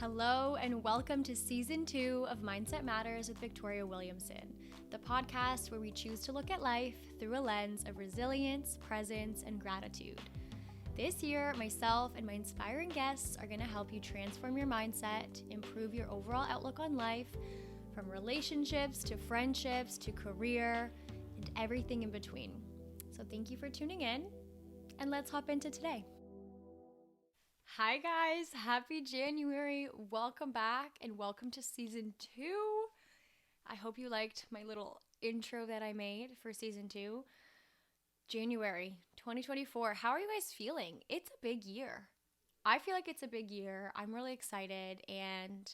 Hello, and welcome to Season 2 of Mindset Matters with Victoria Williamson, the podcast where we choose to look at life through a lens of resilience, presence, and gratitude. This year, myself and my inspiring guests are going to help you transform your mindset, improve your overall outlook on life, from relationships to friendships to career, and everything in between. So thank you for tuning in, and let's hop into today. Hi guys, happy January. Welcome back and welcome to season 2. I hope you liked my little intro that I made for season 2. January 2024. How are you guys feeling? It's a big year. I feel like it's a big year. I'm really excited. And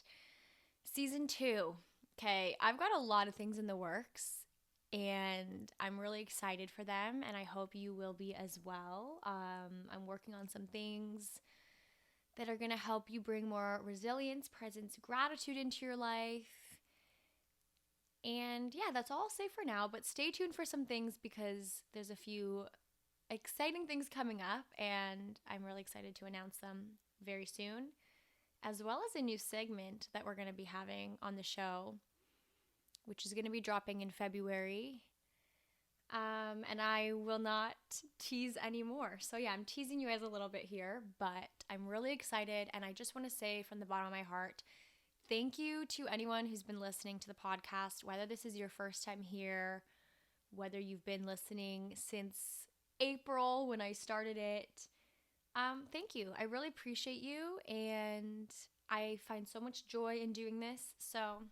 season 2. Okay, I've got a lot of things in the works and I'm really excited for them, and I hope you will be as well. I'm working on some things that are going to help you bring more resilience, presence, gratitude into your life. And yeah, that's all I'll say for now, but stay tuned for some things because there's a few exciting things coming up and I'm really excited to announce them very soon, as well as a new segment that we're going to be having on the show, which is going to be dropping in February. And I will not tease anymore. So yeah, I'm teasing you guys a little bit here, but I'm really excited. And I just want to say from the bottom of my heart, thank you to anyone who's been listening to the podcast, whether this is your first time here, whether you've been listening since April when I started it. Thank you. I really appreciate you. And I find so much joy in doing this. So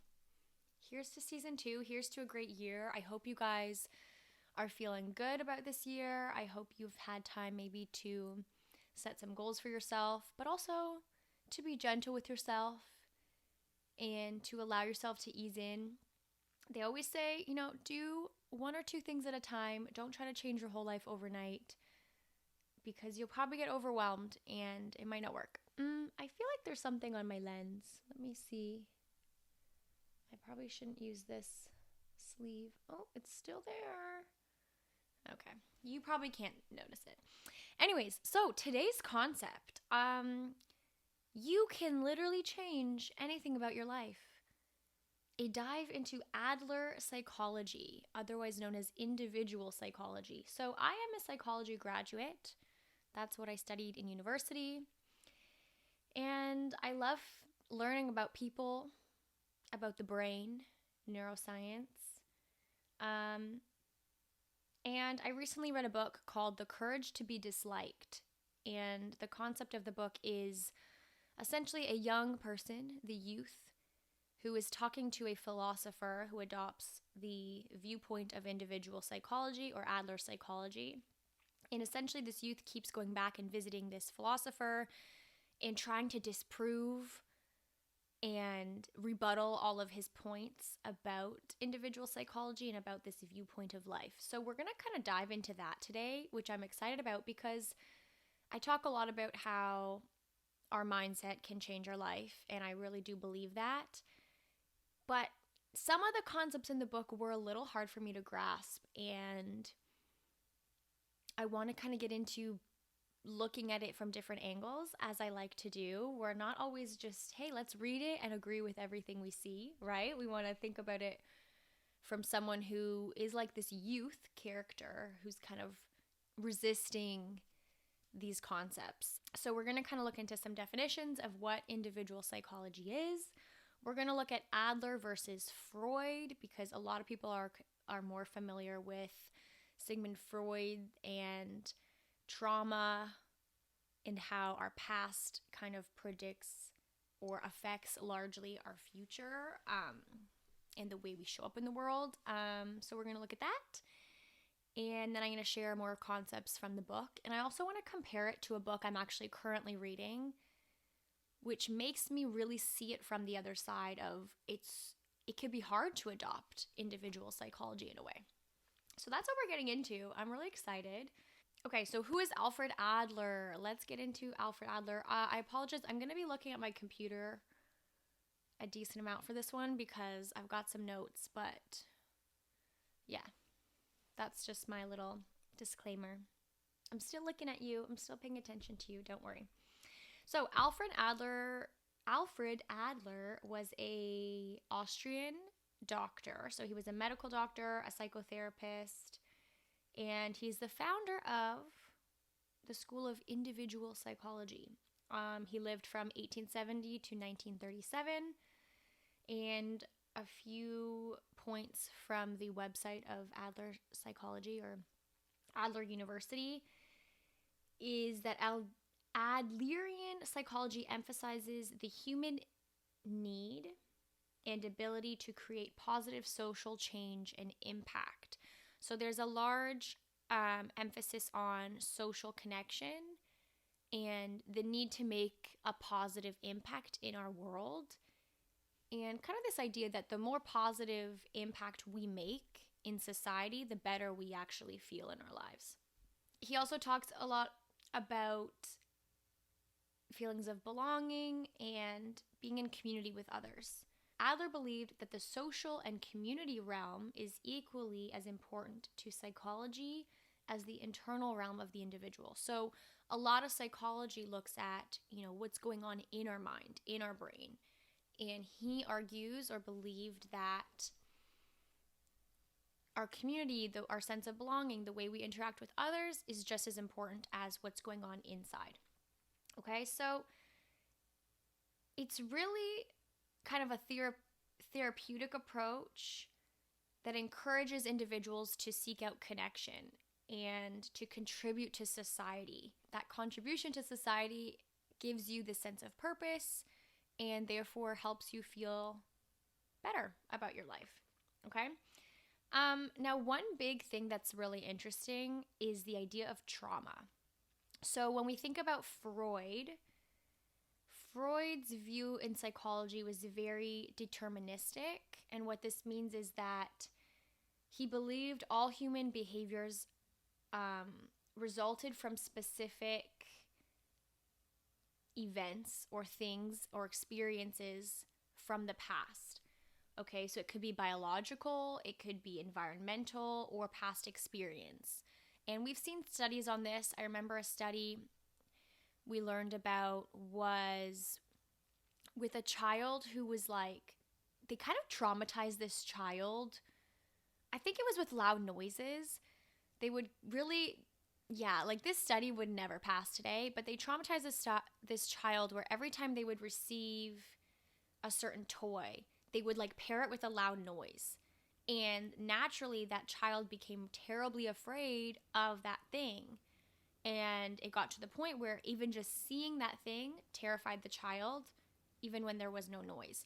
here's to season 2. Here's to a great year. I hope you guys are feeling good about this year. I hope you've had time maybe to set some goals for yourself, but also to be gentle with yourself and to allow yourself to ease in. They always say, do 1 or 2 things at a time. Don't try to change your whole life overnight because you'll probably get overwhelmed and it might not work. I feel like there's something on my lens. Let me see. I probably shouldn't use this sleeve. Oh, it's still there. Okay, you probably can't notice it. Anyways, so today's concept, you can literally change anything about your life. A dive into Adler psychology, otherwise known as individual psychology. So I am a psychology graduate. That's what I studied in university. And I love learning about people, about the brain, neuroscience. And I recently read a book called The Courage to be Disliked. And the concept of the book is essentially a young person, the youth, who is talking to a philosopher who adopts the viewpoint of individual psychology or Adler psychology. And essentially this youth keeps going back and visiting this philosopher and trying to disprove and rebuttal all of his points about individual psychology and about this viewpoint of life. So we're going to kind of dive into that today, which I'm excited about because I talk a lot about how our mindset can change our life, and I really do believe that. But some of the concepts in the book were a little hard for me to grasp, and I want to kind of get into looking at it from different angles, as I like to do. We're not always just, hey, let's read it and agree with everything we see, right? We want to think about it from someone who is like this youth character who's kind of resisting these concepts. So we're going to kind of look into some definitions of what individual psychology is. We're going to look at Adler versus Freud because a lot of people are more familiar with Sigmund Freud and trauma and how our past kind of predicts or affects largely our future and the way we show up in the world. So we're going to look at that. And then I'm going to share more concepts from the book. And I also want to compare it to a book I'm actually currently reading, which makes me really see it from the other side of it could be hard to adopt individual psychology in a way. So that's what we're getting into. I'm really excited. Okay, so who is Alfred Adler? Let's get into Alfred Adler. I apologize. I'm going to be looking at my computer a decent amount for this one because I've got some notes, but yeah, that's just my little disclaimer. I'm still looking at you. I'm still paying attention to you. Don't worry. So Alfred Adler Alfred Adler was a Austrian doctor. So he was a medical doctor, a psychotherapist, and he's the founder of the School of Individual Psychology. He lived from 1870 to 1937, and a few points from the website of Adler Psychology or Adler University is that Adlerian psychology emphasizes the human need and ability to create positive social change and impact. So there's a large emphasis on social connection and the need to make a positive impact in our world. And kind of this idea that the more positive impact we make in society, the better we actually feel in our lives. He also talks a lot about feelings of belonging and being in community with others. Adler believed that the social and community realm is equally as important to psychology as the internal realm of the individual. So a lot of psychology looks at, what's going on in our mind, in our brain. And he argues or believed that our community, our sense of belonging, the way we interact with others is just as important as what's going on inside. Okay, so it's really kind of a therapeutic approach that encourages individuals to seek out connection and to contribute to society. That contribution to society gives you the sense of purpose and therefore helps you feel better about your life, okay? Now, one big thing that's really interesting is the idea of trauma. So when we think about Freud's view in psychology was very deterministic, and what this means is that he believed all human behaviors resulted from specific events or things or experiences from the past. Okay, so it could be biological, it could be environmental, or past experience. And we've seen studies on this. I remember a study we learned about was with a child who was they kind of traumatized this child. I think it was with loud noises. They would really, this study would never pass today, but they traumatized this child where every time they would receive a certain toy, they would pair it with a loud noise. And naturally, that child became terribly afraid of that thing. And it got to the point where even just seeing that thing terrified the child, even when there was no noise.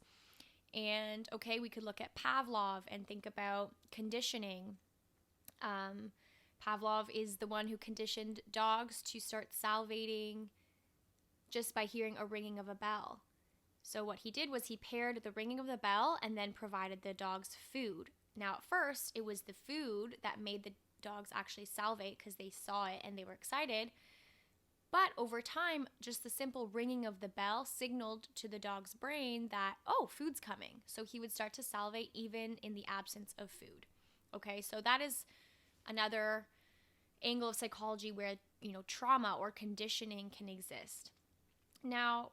And okay, we could look at Pavlov and think about conditioning. Pavlov is the one who conditioned dogs to start salivating just by hearing a ringing of a bell. So what he did was he paired the ringing of the bell and then provided the dogs food. Now at first, it was the food that made the dogs actually salivate because they saw it and they were excited. But over time, just the simple ringing of the bell signaled to the dog's brain that, oh, food's coming. So he would start to salivate even in the absence of food. Okay, so that is another angle of psychology where, trauma or conditioning can exist. Now,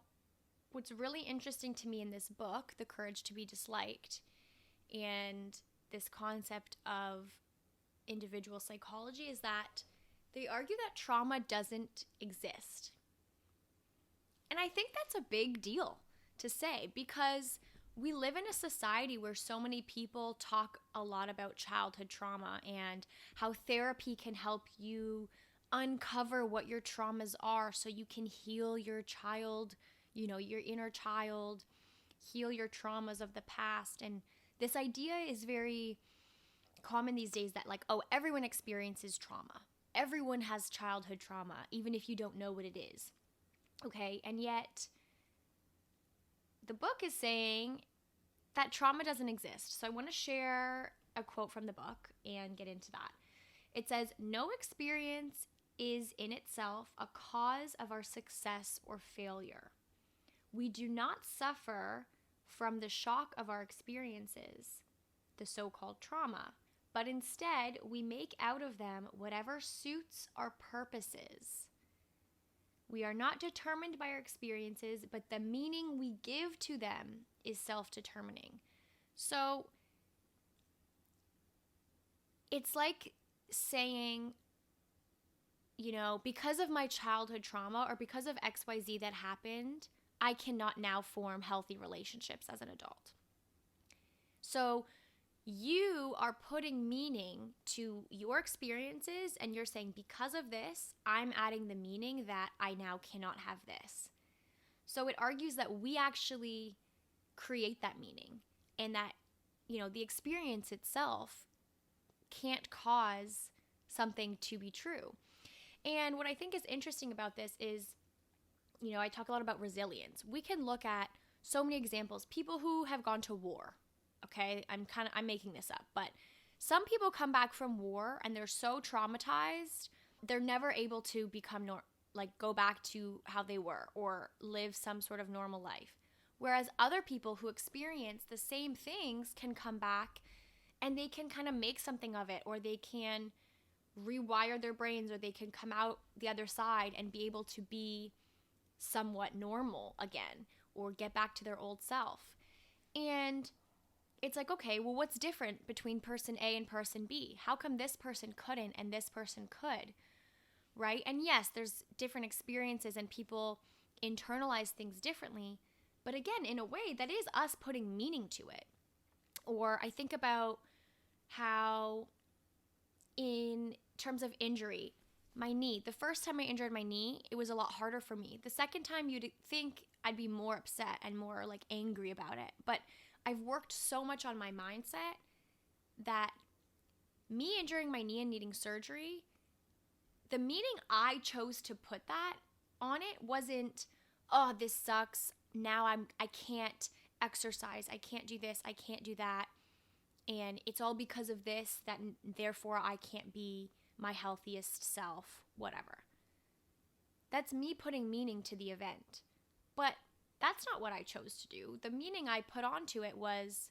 what's really interesting to me in this book, The Courage to be Disliked, and this concept of individual psychology is that they argue that trauma doesn't exist. And I think that's a big deal to say because we live in a society where so many people talk a lot about childhood trauma and how therapy can help you uncover what your traumas are so you can heal your child, your inner child, heal your traumas of the past. And this idea is very common these days that everyone experiences trauma. Everyone has childhood trauma, even if you don't know what it is. Okay, and yet the book is saying that trauma doesn't exist. So I want to share a quote from the book and get into that. It says, "No experience is in itself a cause of our success or failure. We do not suffer from the shock of our experiences, the so-called trauma, but instead we make out of them whatever suits our purposes. We are not determined by our experiences, but the meaning we give to them is self-determining. So it's like saying, because of my childhood trauma or because of XYZ that happened, I cannot now form healthy relationships as an adult. So you are putting meaning to your experiences, and you're saying, because of this, I'm adding the meaning that I now cannot have this. So it argues that we actually create that meaning, and that, the experience itself can't cause something to be true. And what I think is interesting about this is, I talk a lot about resilience. We can look at so many examples. People who have gone to war, okay? I'm making this up, but some people come back from war and they're so traumatized, they're never able to become go back to how they were or live some sort of normal life. Whereas other people who experience the same things can come back and they can kind of make something of it, or they can rewire their brains, or they can come out the other side and be able to be somewhat normal again, or get back to their old self. And it's like, okay, well, what's different between person A and person B? How come this person couldn't and this person could, right? And yes, there's different experiences and people internalize things differently. But again, in a way, that is us putting meaning to it. Or I think about how, in terms of injury, my knee, the first time I injured my knee, it was a lot harder for me. The second time, you'd think I'd be more upset and more angry about it. But I've worked so much on my mindset that me injuring my knee and needing surgery, the meaning I chose to put that on it wasn't, oh, this sucks. Now I can't exercise. I can't do this. I can't do that. And it's all because of this, that therefore I can't be my healthiest self, whatever. That's me putting meaning to the event. But that's not what I chose to do. The meaning I put onto it was,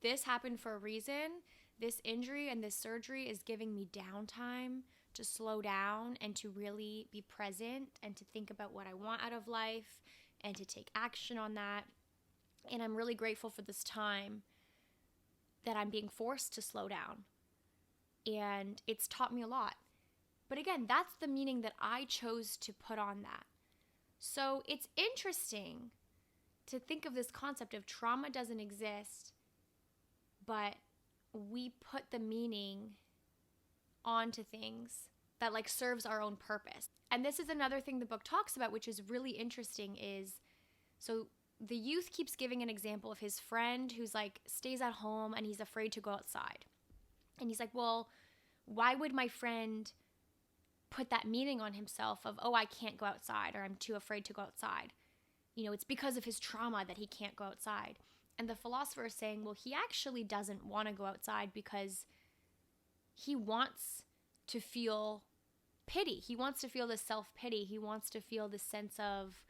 this happened for a reason. This injury and this surgery is giving me downtime to slow down and to really be present and to think about what I want out of life and to take action on that. And I'm really grateful for this time that I'm being forced to slow down. And it's taught me a lot. But again, that's the meaning that I chose to put on that. So it's interesting to think of this concept of trauma doesn't exist, but we put the meaning onto things that serves our own purpose. And this is another thing the book talks about, which is really interesting, is so the youth keeps giving an example of his friend who's stays at home and he's afraid to go outside. And he's like, well, why would my friend put that meaning on himself of, oh, I can't go outside, or I'm too afraid to go outside? It's because of his trauma that he can't go outside. And the philosopher is saying, well, he actually doesn't want to go outside because he wants to feel pity. He wants to feel this self-pity. He wants to feel this sense of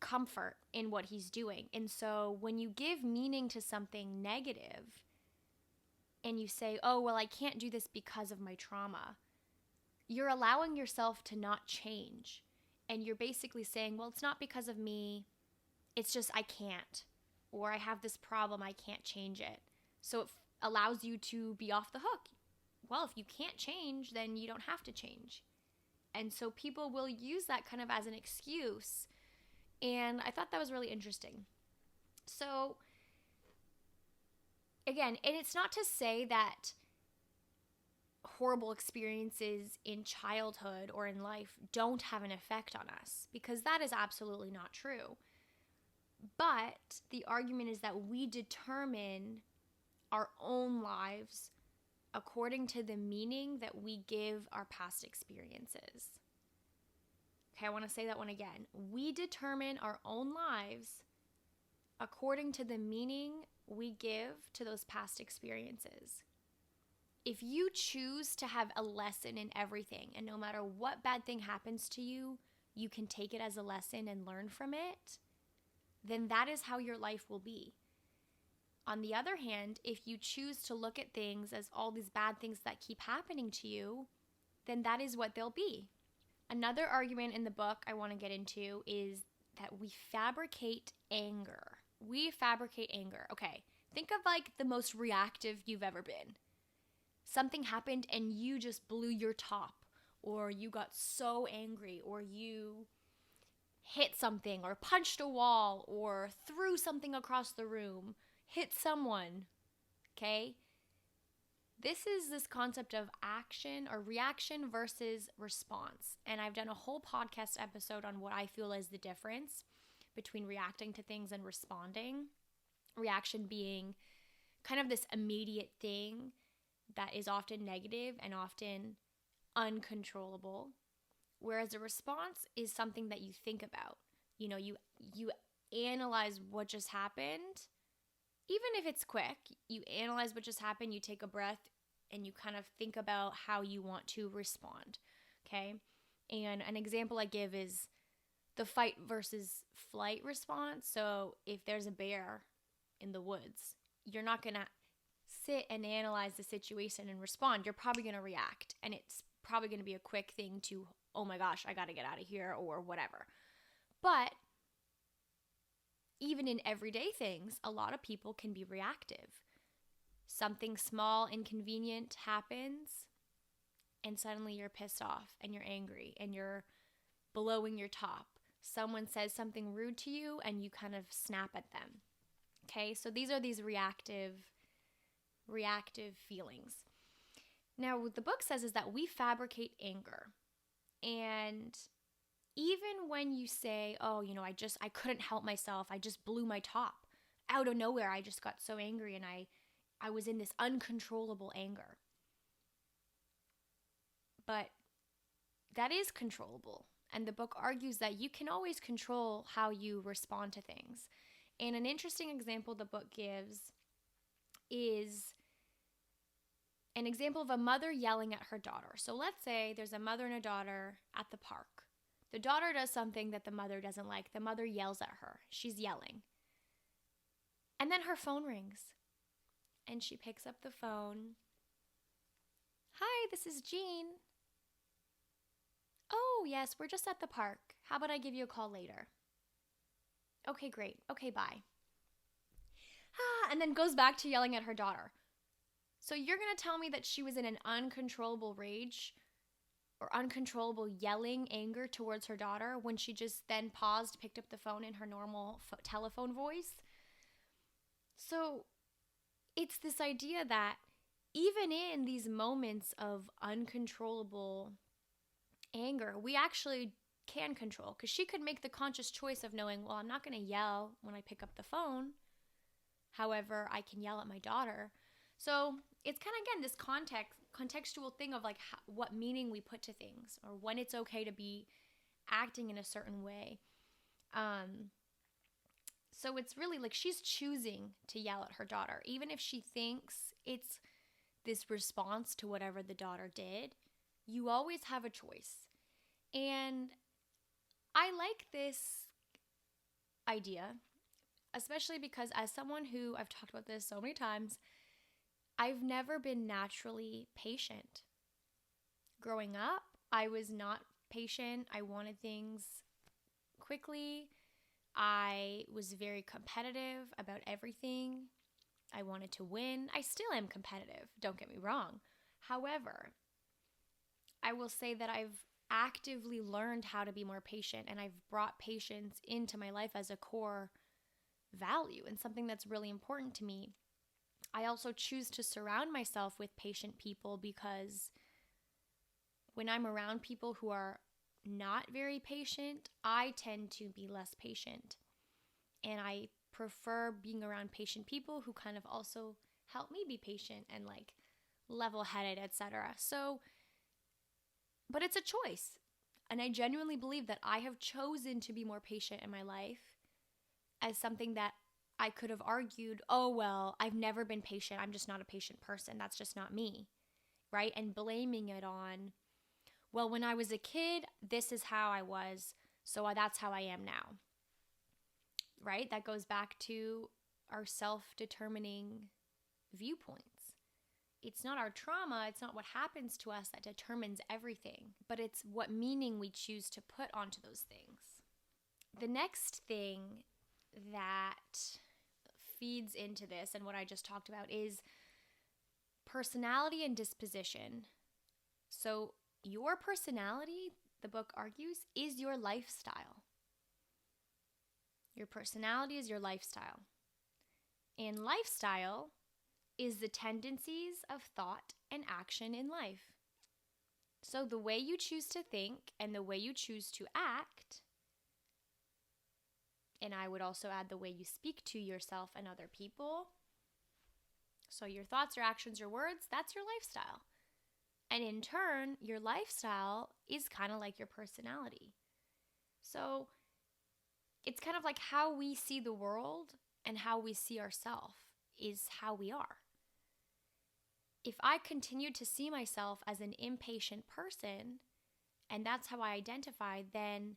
comfort in what he's doing. And so when you give meaning to something negative and you say, oh, well, I can't do this because of my trauma, you're allowing yourself to not change. And you're basically saying, well, it's not because of me. It's just I can't. Or I have this problem. I can't change it. So it allows you to be off the hook. Well, if you can't change, then you don't have to change. And so people will use that kind of as an excuse. And I thought that was really interesting. So again, and it's not to say that horrible experiences in childhood or in life don't have an effect on us, because that is absolutely not true. But the argument is that we determine our own lives according to the meaning that we give our past experiences. Okay, I want to say that one again. We determine our own lives according to the meaning we give to those past experiences. If you choose to have a lesson in everything, and no matter what bad thing happens to you, you can take it as a lesson and learn from it, then that is how your life will be. On the other hand, if you choose to look at things as all these bad things that keep happening to you, then that is what they'll be. Another argument in the book I want to get into is that we fabricate anger. We fabricate anger. Okay, think of like the most reactive you've ever been. Something happened and you just blew your top, or you got so angry, or you hit something, or punched a wall, or threw something across the room, hit someone, okay? This is this concept of action or reaction versus response. And I've done a whole podcast episode on what I feel is the difference between reacting to things and responding. Reaction being kind of this immediate thing that is often negative and often uncontrollable, whereas a response is something that you think about. You know, you analyze what just happened. Even if it's quick, you analyze what just happened, you take a breath, and you kind of think about how you want to respond, okay? And an example I give is the fight versus flight response. So if there's a bear in the woods, you're not going to sit and analyze the situation and respond. You're probably going to react, and it's probably going to be a quick thing to, oh my gosh, I got to get out of here, or whatever. But even in everyday things, a lot of people can be reactive. Something small, inconvenient happens, and suddenly you're pissed off, and you're angry, and you're blowing your top. Someone says something rude to you, and you kind of snap at them. Okay, so these are these reactive feelings. Now, what the book says is that we fabricate anger. And even when you say, oh, you know, I couldn't help myself, I just blew my top. Out of nowhere, I just got so angry, and I was in this uncontrollable anger. But that is controllable. And the book argues that you can always control how you respond to things. And an interesting example the book gives is an example of a mother yelling at her daughter. So let's say there's a mother and a daughter at the park. The daughter does something that the mother doesn't like. The mother yells at her. She's yelling. And then her phone rings. And she picks up the phone. Hi, this is Jean. Oh, yes, we're just at the park. How about I give you a call later? Okay, great. Okay, bye. And then goes back to yelling at her daughter. So you're going to tell me that she was in an uncontrollable rage or uncontrollable yelling anger towards her daughter when she just then paused, picked up the phone in her normal telephone voice? So it's this idea that even in these moments of uncontrollable anger, we actually can control, because she could make the conscious choice of knowing, well, I'm not going to yell when I pick up the phone. However, I can yell at my daughter. So it's kind of, again, this contextual thing of like what meaning we put to things, or when it's okay to be acting in a certain way. So it's really like she's choosing to yell at her daughter, even if she thinks it's this response to whatever the daughter did. You always have a choice. And I like this idea, especially because as someone who, I've talked about this so many times, I've never been naturally patient. Growing up, I was not patient. I wanted things quickly. I was very competitive about everything. I wanted to win. I still am competitive, don't get me wrong. However, I will say that I've actively learned how to be more patient, and I've brought patience into my life as a core value and something that's really important to me. I also choose to surround myself with patient people, because when I'm around people who are not very patient, I tend to be less patient. And I prefer being around patient people who kind of also help me be patient and like level-headed, etc. So, but it's a choice. And I genuinely believe that I have chosen to be more patient in my life, as something that I could have argued, oh, well, I've never been patient. I'm just not a patient person. That's just not me, right? And blaming it on, well, when I was a kid, this is how I was, so that's how I am now, right? That goes back to our self-determining viewpoints. it's not our trauma, it's not what happens to us that determines everything, but it's what meaning we choose to put onto those things. The next thing that feeds into this and what I just talked about is personality and disposition. So your personality, the book argues, is your lifestyle. Your personality is your lifestyle. And lifestyle is the tendencies of thought and action in life. So the way you choose to think and the way you choose to act, and I would also add the way you speak to yourself and other people. So your thoughts, your actions, your words, that's your lifestyle. And in turn, your lifestyle is kind of like your personality. So it's kind of like how we see the world and how we see ourselves is how we are. If I continue to see myself as an impatient person, and that's how I identify, then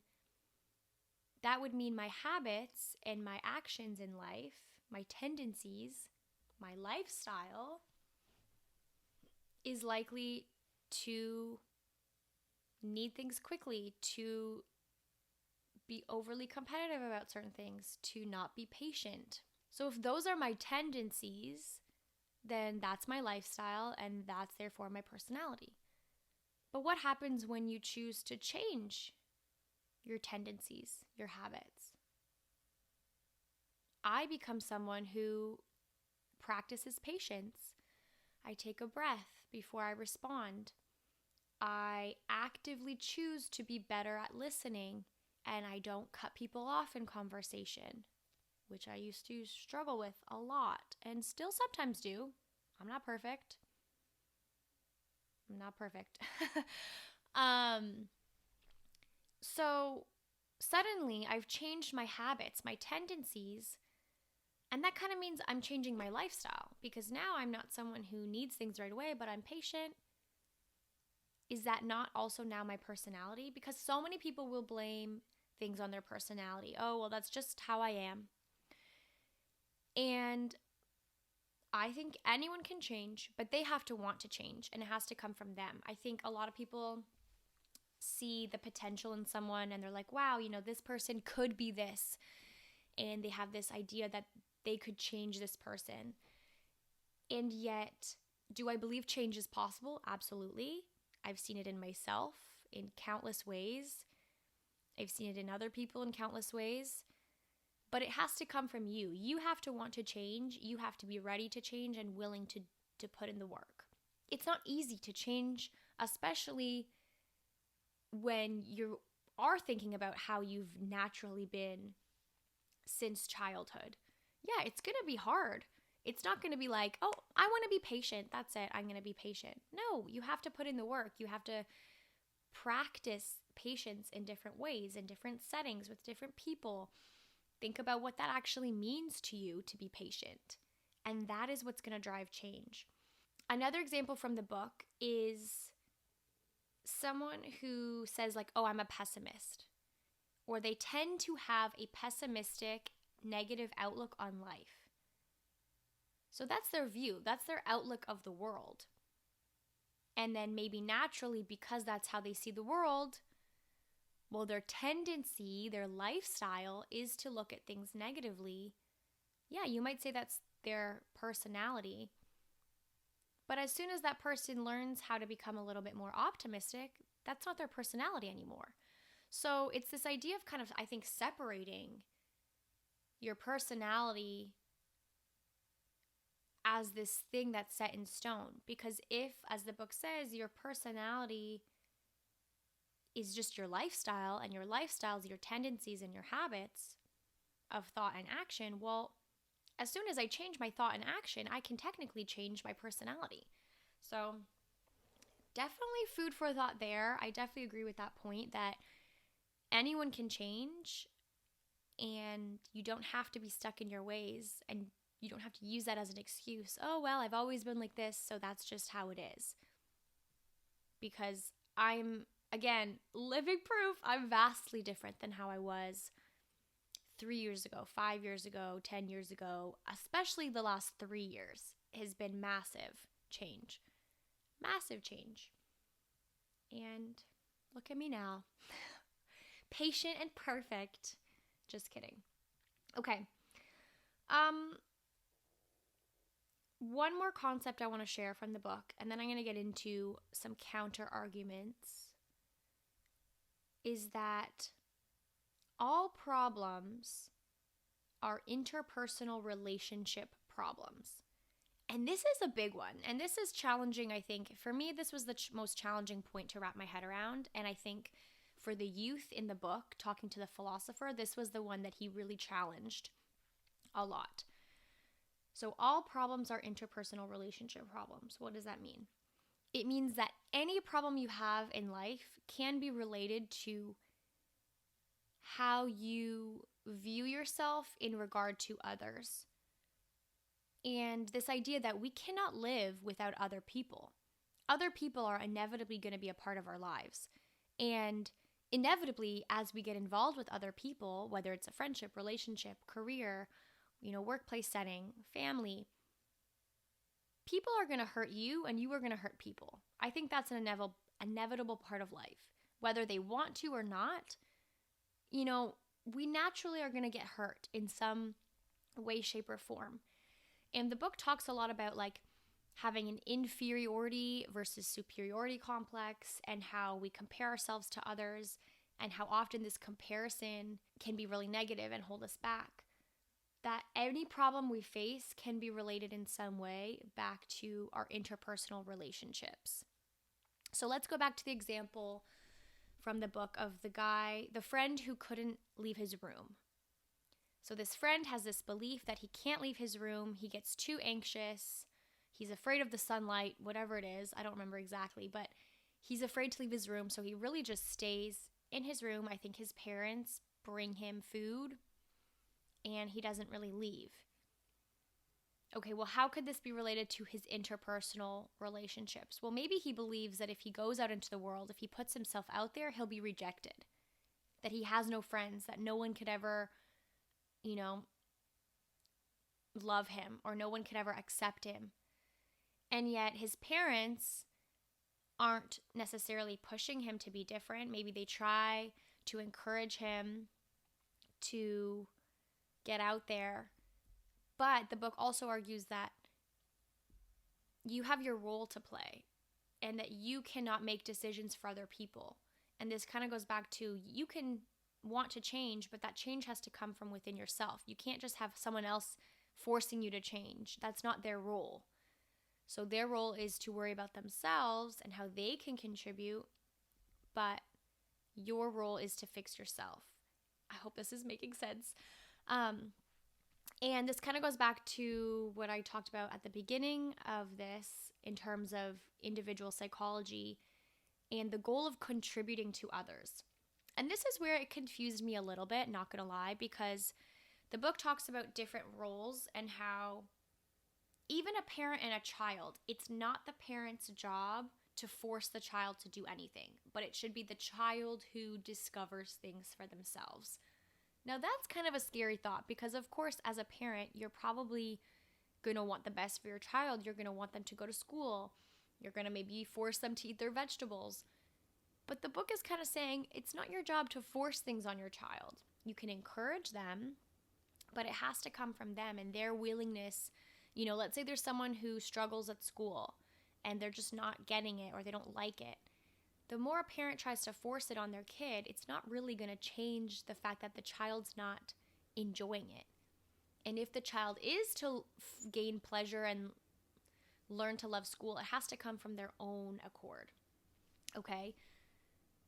that would mean my habits and my actions in life, my tendencies, my lifestyle is likely to need things quickly, to be overly competitive about certain things, to not be patient. So if those are my tendencies, then that's my lifestyle and that's therefore my personality. But what happens when you choose to change your tendencies, your habits? I become someone who practices patience. I take a breath before I respond. I actively choose to be better at listening, and I don't cut people off in conversation, which I used to struggle with a lot and still sometimes do. I'm not perfect. So suddenly I've changed my habits, my tendencies, and that kind of means I'm changing my lifestyle because now I'm not someone who needs things right away, but I'm patient. Is that not also now my personality? Because so many people will blame things on their personality. Oh, well, that's just how I am. And I think anyone can change, but they have to want to change, and it has to come from them. I think a lot of people see the potential in someone and they're like, wow, this person could be this. And they have this idea that they could change this person. And yet, do I believe change is possible? Absolutely. I've seen it in myself in countless ways. I've seen it in other people in countless ways. But it has to come from you. You have to want to change. You have to be ready to change and willing to put in the work. It's not easy to change, especially when you are thinking about how you've naturally been since childhood. Yeah, it's going to be hard. It's not going to be like, oh, I want to be patient. That's it. I'm going to be patient. No, you have to put in the work. You have to practice patience in different ways, in different settings, with different people. Think about what that actually means to you to be patient. And that is what's going to drive change. Another example from the book is someone who says like, oh, I'm a pessimist. Or they tend to have a pessimistic, negative outlook on life. So that's their view. That's their outlook of the world. And then maybe naturally, because that's how they see the world, well, their tendency, their lifestyle is to look at things negatively. Yeah, you might say that's their personality. But as soon as that person learns how to become a little bit more optimistic, that's not their personality anymore. So it's this idea of kind of, I think, separating your personality as this thing that's set in stone. Because if, as the book says, your personality is just your lifestyle, and your lifestyle is your tendencies and your habits of thought and action, well, as soon as I change my thought and action, I can technically change my personality. So definitely food for thought there. I definitely agree with that point that anyone can change, and you don't have to be stuck in your ways, and you don't have to use that as an excuse. Oh, well, I've always been like this, so that's just how it is. Because I'm, again, living proof I'm vastly different than how I was 3 years ago, 5 years ago, 10 years ago. Especially the last 3 years has been massive change. Massive change. And look at me now. Patient and perfect. Just kidding. Okay. One more concept I want to share from the book, and then I'm going to get into some counter arguments, is that all problems are interpersonal relationship problems. And this is a big one. And this is challenging, I think. For me, this was the most challenging point to wrap my head around. And I think for the youth in the book, talking to the philosopher, this was the one that he really challenged a lot. So all problems are interpersonal relationship problems. What does that mean? It means that any problem you have in life can be related to how you view yourself in regard to others. And this idea that we cannot live without other people. Other people are inevitably going to be a part of our lives. And inevitably, as we get involved with other people, whether it's a friendship, relationship, career, workplace setting, family, people are going to hurt you and you are going to hurt people. I think that's an inevitable part of life. Whether they want to or not, we naturally are going to get hurt in some way, shape, or form. And the book talks a lot about having an inferiority versus superiority complex and how we compare ourselves to others and how often this comparison can be really negative and hold us back. That any problem we face can be related in some way back to our interpersonal relationships. So let's go back to the example from the book of the friend who couldn't leave his room. So this friend has this belief that he can't leave his room. He gets too anxious. He's afraid of the sunlight, whatever it is. I don't remember exactly, but he's afraid to leave his room. So he really just stays in his room. I think his parents bring him food and he doesn't really leave. Okay, well, how could this be related to his interpersonal relationships? Well, maybe he believes that if he goes out into the world, if he puts himself out there, he'll be rejected. That he has no friends, that no one could ever, love him, or no one could ever accept him. And yet his parents aren't necessarily pushing him to be different. Maybe they try to encourage him to get out there. But the book also argues that you have your role to play and that you cannot make decisions for other people. And this kind of goes back to, you can want to change, but that change has to come from within yourself. You can't just have someone else forcing you to change. That's not their role. So their role is to worry about themselves and how they can contribute, but your role is to fix yourself. I hope this is making sense. And this kind of goes back to what I talked about at the beginning of this in terms of individual psychology and the goal of contributing to others. And this is where it confused me a little bit, not gonna lie, because the book talks about different roles and how even a parent and a child, it's not the parent's job to force the child to do anything, but it should be the child who discovers things for themselves. Now that's kind of a scary thought because, of course, as a parent, you're probably going to want the best for your child. You're going to want them to go to school. You're going to maybe force them to eat their vegetables. But the book is kind of saying it's not your job to force things on your child. You can encourage them, but it has to come from them and their willingness. Let's say there's someone who struggles at school and they're just not getting it or they don't like it. The more a parent tries to force it on their kid, it's not really going to change the fact that the child's not enjoying it. And if the child is to gain pleasure and learn to love school, it has to come from their own accord. Okay?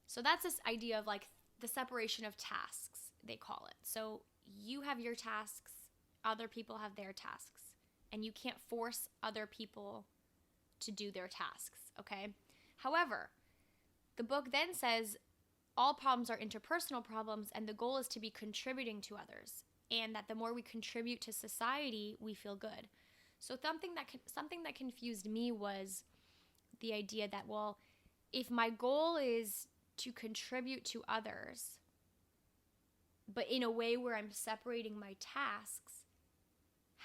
So that's this idea of the separation of tasks, they call it. So you have your tasks, other people have their tasks, and you can't force other people to do their tasks, okay? However, the book then says all problems are interpersonal problems and the goal is to be contributing to others, and that the more we contribute to society, we feel good. So something that confused me was the idea that, well, if my goal is to contribute to others, but in a way where I'm separating my tasks,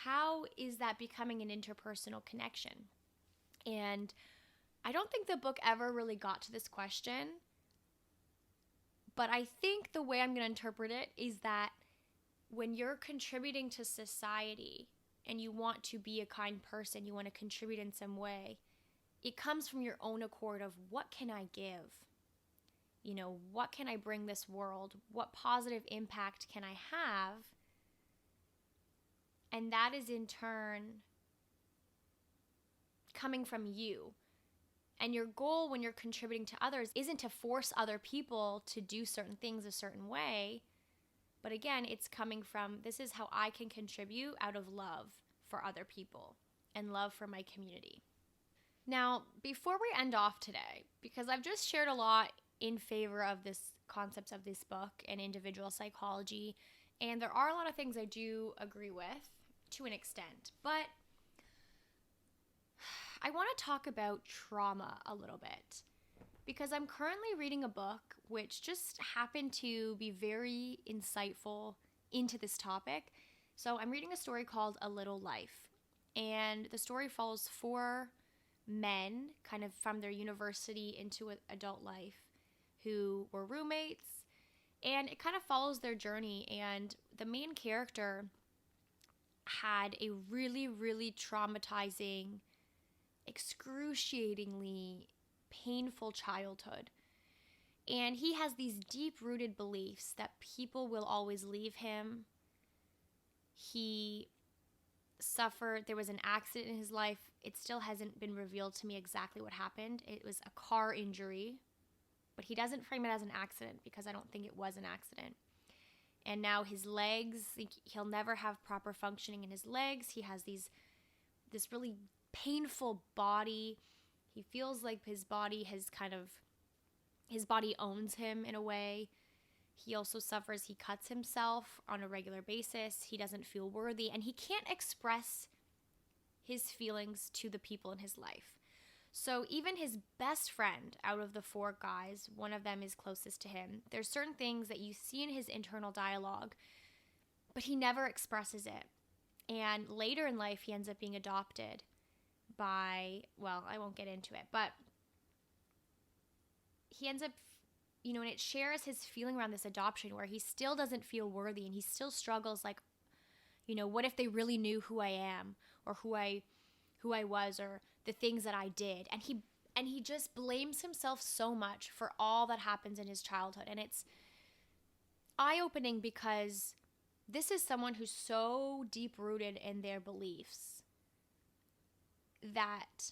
how is that becoming an interpersonal connection? And I don't think the book ever really got to this question, but I think the way I'm going to interpret it is that when you're contributing to society and you want to be a kind person, you want to contribute in some way, it comes from your own accord of what can I give? You know, what can I bring this world? What positive impact can I have? And that is in turn coming from you. And your goal when you're contributing to others isn't to force other people to do certain things a certain way. But again, it's coming from, this is how I can contribute out of love for other people and love for my community. Now, before we end off today, because I've just shared a lot in favor of this concepts of this book and individual psychology, and there are a lot of things I do agree with to an extent, but I want to talk about trauma a little bit, because I'm currently reading a book which just happened to be very insightful into this topic. So I'm reading a story called A Little Life, and the story follows 4 men kind of from their university into adult life who were roommates, and it kind of follows their journey. And the main character had a really, really traumatizing, excruciatingly painful childhood. And he has these deep-rooted beliefs that people will always leave him. He suffered, there was an accident in his life. It still hasn't been revealed to me exactly what happened. It was a car injury, but he doesn't frame it as an accident because I don't think it was an accident. And now his legs, he'll never have proper functioning in his legs. He has this really painful body. He feels like his body owns him in a way. He also suffers, he cuts himself on a regular basis. He doesn't feel worthy, and he can't express his feelings to the people in his life. So even his best friend out of the 4 guys, one of them is closest to him. There's certain things that you see in his internal dialogue, but he never expresses it. And later in life, he ends up being adopted by, well, I won't get into it, but he ends up, and it shares his feeling around this adoption where he still doesn't feel worthy, and he still struggles like, what if they really knew who I am, or who I was, or the things that I did. And he just blames himself so much for all that happens in his childhood. And it's eye-opening because this is someone who's so deep-rooted in their beliefs that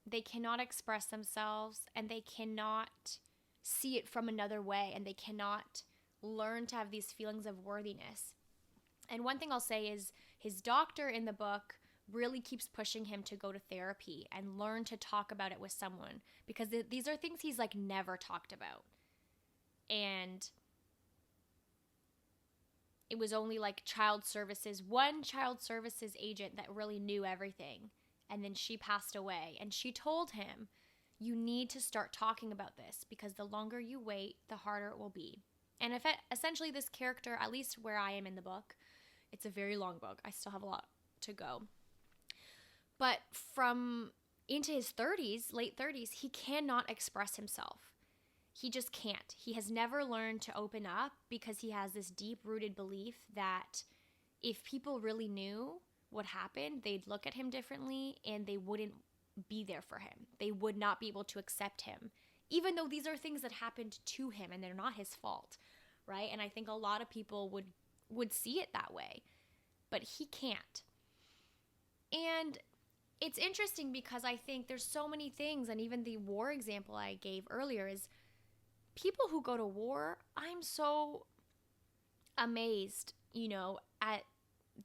they cannot express themselves, and they cannot see it from another way, and they cannot learn to have these feelings of worthiness. And one thing I'll say is his doctor in the book really keeps pushing him to go to therapy and learn to talk about it with someone, because these are things he's like never talked about. And it was only like one child services agent that really knew everything. And then she passed away, and she told him, you need to start talking about this, because the longer you wait, the harder it will be. And essentially this character, at least where I am in the book, it's a very long book. I still have a lot to go. But from into his 30s, late 30s, he cannot express himself. He just can't. He has never learned to open up because he has this deep-rooted belief that if people really knew what happened, they'd look at him differently, and they wouldn't be there for him. They would not be able to accept him, even though these are things that happened to him and they're not his fault, right? And I think a lot of people would see it that way, but he can't. And it's interesting because I think there's so many things, and even the war example I gave earlier is people who go to war, I'm so amazed, at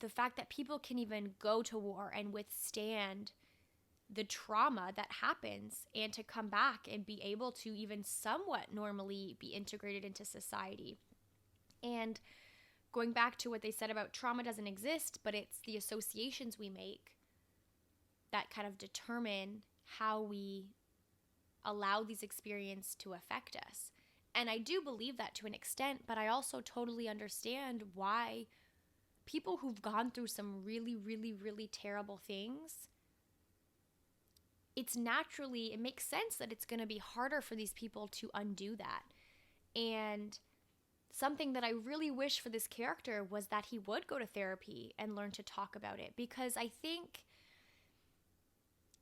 the fact that people can even go to war and withstand the trauma that happens, and to come back and be able to even somewhat normally be integrated into society. And going back to what they said about trauma doesn't exist, but it's the associations we make that kind of determine how we allow these experiences to affect us. And I do believe that to an extent, but I also totally understand why people who've gone through some really, really, really terrible things it makes sense that it's going to be harder for these people to undo that. And something that I really wish for this character was that he would go to therapy and learn to talk about it, because I think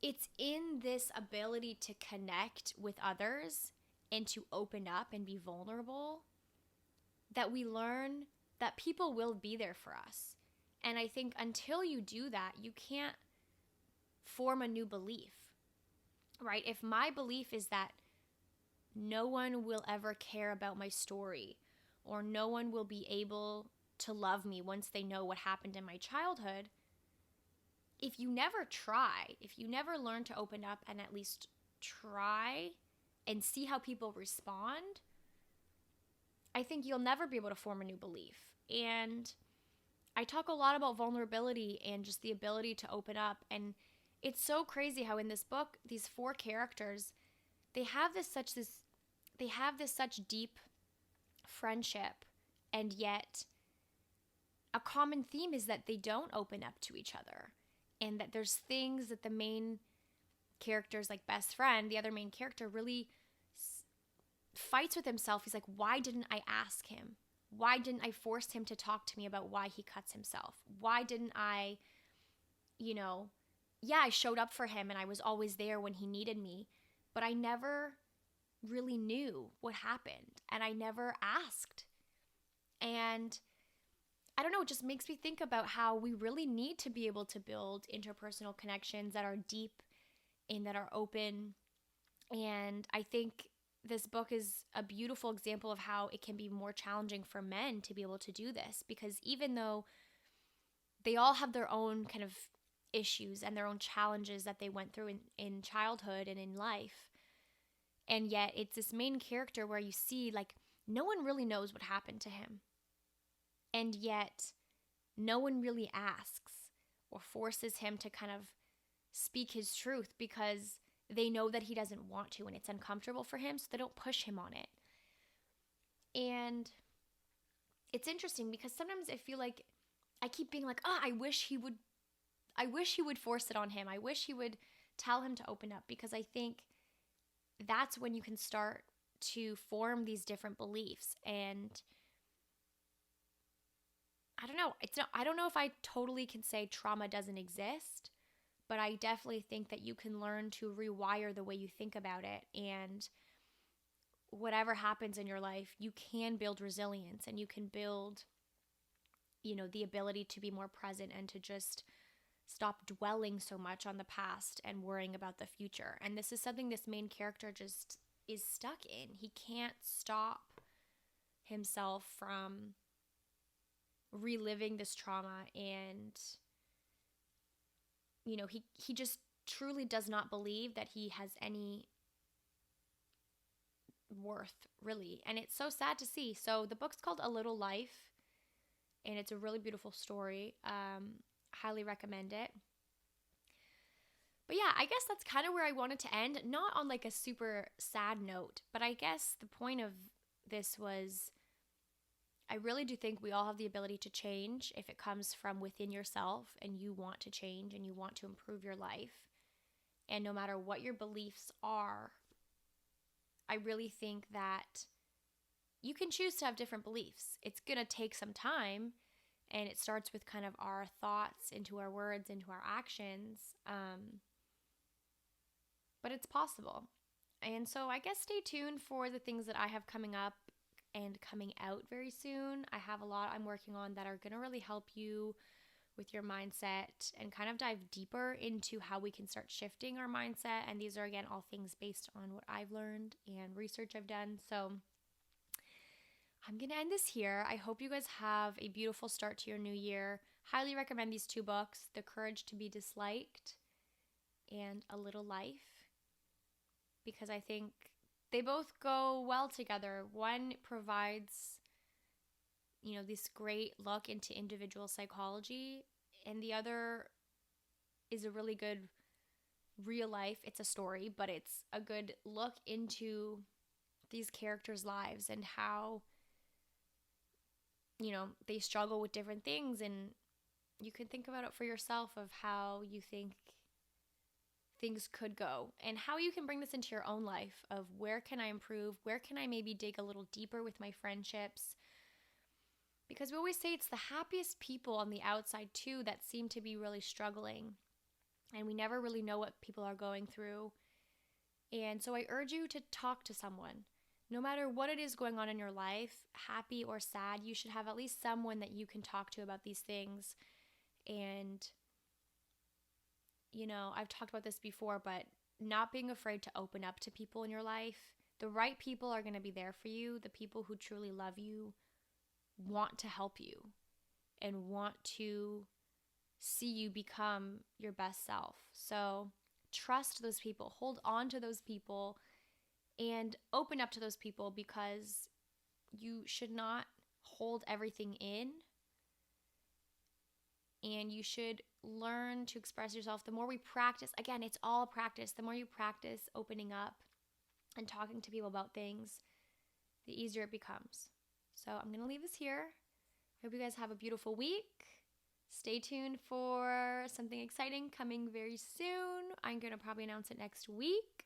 it's in this ability to connect with others and to open up and be vulnerable that we learn that people will be there for us. And I think until you do that, you can't form a new belief, right? If my belief is that no one will ever care about my story, or no one will be able to love me once they know what happened in my childhood, if you never try, if you never learn to open up and at least try and see how people respond, I think you'll never be able to form a new belief. And I talk a lot about vulnerability and just the ability to open up. And it's so crazy how in this book, these 4 characters, they have this such deep friendship, and yet a common theme is that they don't open up to each other, and that there's things that the main character's like best friend, the other main character, really fights with himself. He's like, why didn't I ask him? Why didn't I force him to talk to me about why he cuts himself? Why didn't I, I showed up for him and I was always there when he needed me, but I never really knew what happened, and I never asked. And I don't know, it just makes me think about how we really need to be able to build interpersonal connections that are deep and that are open. And I think this book is a beautiful example of how it can be more challenging for men to be able to do this, because even though they all have their own kind of issues and their own challenges that they went through in childhood and in life, and yet it's this main character where you see like no one really knows what happened to him, and yet no one really asks or forces him to kind of speak his truth, because they know that he doesn't want to and it's uncomfortable for him, so they don't push him on it. And it's interesting because sometimes I feel like I keep being like, I wish he would force it on him. I wish he would tell him to open up, because I think that's when you can start to form these different beliefs. And I don't know. I don't know if I totally can say trauma doesn't exist, but I definitely think that you can learn to rewire the way you think about it. And whatever happens in your life, you can build resilience, and you can build, the ability to be more present and to just stop dwelling so much on the past and worrying about the future. And this is something this main character just is stuck in. He can't stop himself from reliving this trauma, and he just truly does not believe that he has any worth, really. And it's so sad to see. So the book's called A Little Life, and it's a really beautiful story. Highly recommend it. But yeah, I guess that's kind of where I wanted to end. Not on like a super sad note, but I guess the point of this was, I really do think we all have the ability to change if it comes from within yourself and you want to change and you want to improve your life. And no matter what your beliefs are, I really think that you can choose to have different beliefs. It's going to take some time, and it starts with kind of our thoughts into our words, into our actions. But it's possible. And so I guess stay tuned for the things that I have coming up and coming out very soon. I have a lot I'm working on that are going to really help you with your mindset and kind of dive deeper into how we can start shifting our mindset. And these are, again, all things based on what I've learned and research I've done. So I'm going to end this here. I hope you guys have a beautiful start to your new year. Highly recommend these 2 books, The Courage to be Disliked and A Little Life, because I think they both go well together. One provides, this great look into individual psychology, and the other is a really good real life. It's a story, but it's a good look into these characters' lives and how, they struggle with different things. And you can think about it for yourself of how you think things could go and how you can bring this into your own life of where can I improve? Where can I maybe dig a little deeper with my friendships? Because we always say it's the happiest people on the outside too that seem to be really struggling. And we never really know what people are going through. And so I urge you to talk to someone. No matter what it is going on in your life, happy or sad, you should have at least someone that you can talk to about these things. And, I've talked about this before, but not being afraid to open up to people in your life. The right people are going to be there for you. The people who truly love you want to help you and want to see you become your best self. So trust those people, hold on to those people, and open up to those people, because you should not hold everything in, and you should learn to express yourself. The more we practice, again, it's all practice. The more you practice opening up and talking to people about things, the easier it becomes. So I'm going to leave this here. I hope you guys have a beautiful week. Stay tuned for something exciting coming very soon. I'm going to probably announce it next week.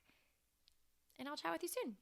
And I'll chat with you soon.